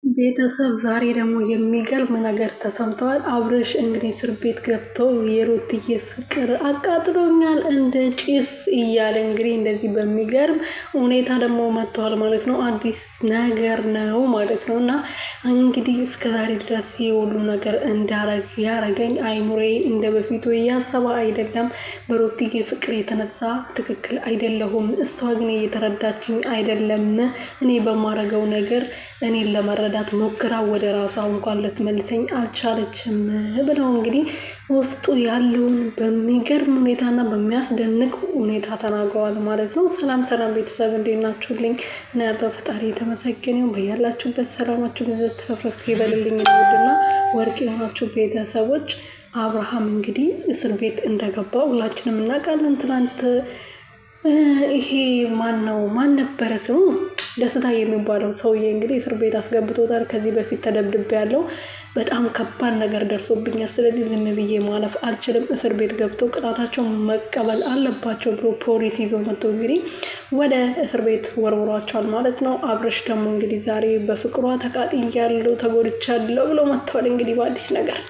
ቤተሰብ ዛሬ ደግሞ የሚገርም ነገር ተሰምተዋል። አብርሽ እንግዲህ እስር ቤት ገብተው የሩትዬ ፍቅር አቃጥሎኛል እንደ ጭስ እያለ እንግዲህ እንደዚህ በሚገርም ሁኔታ ደግሞ መጥተዋል ማለት ነው። አዲስ ነገር ነው ማለት ነው። እና እንግዲህ እስከዛሬ ድረስ የሁሉ ነገር እንዳረግ ያረገኝ አይሙሬ እንደ በፊቱ እያሰበ አይደለም። በሩትዬ ፍቅር የተነሳ ትክክል አይደለሁም፣ እሷ ግን እየተረዳችኝ አይደለም። እኔ በማረገው ነገር እኔን ለመረዳት ሞክራ ወደ ራሷ እንኳን ልትመልሰኝ አልቻለችም ብለው እንግዲህ ውስጡ ያለውን በሚገርም ሁኔታና በሚያስደንቅ ሁኔታ ተናግረዋል ማለት ነው። ሰላም ሰላም ቤተሰብ እንዴት ናችሁልኝ? እኔ ያለው ፈጣሪ የተመሰገነው በያላችሁበት ሰላማችሁ ብዙ ተረፍረፍ ይበልልኝ። ውድና ወርቅ የሆናችሁ ቤተሰቦች አብርሃም እንግዲህ እስር ቤት እንደገባ ሁላችንም እናውቃለን። ትናንት ይሄ ማን ነበረ ስሙ ደስታ የሚባለው ሰውዬ እንግዲህ እስር ቤት አስገብቶታል። ከዚህ በፊት ተደብድቤያለሁ፣ በጣም ከባድ ነገር ደርሶብኛል፣ ስለዚህ ዝም ብዬ ማለፍ አልችልም፣ እስር ቤት ገብቶ ቅጣታቸው መቀበል አለባቸው ብሎ ፖሊስ ይዞ መጥቶ እንግዲህ ወደ እስር ቤት ወርውሯቸዋል ማለት ነው። አብርሽ ደግሞ እንግዲህ ዛሬ በፍቅሯ ተቃጥያለሁ፣ ተጎድቻለሁ ብሎ መጥተዋል እንግዲህ በአዲስ ነገር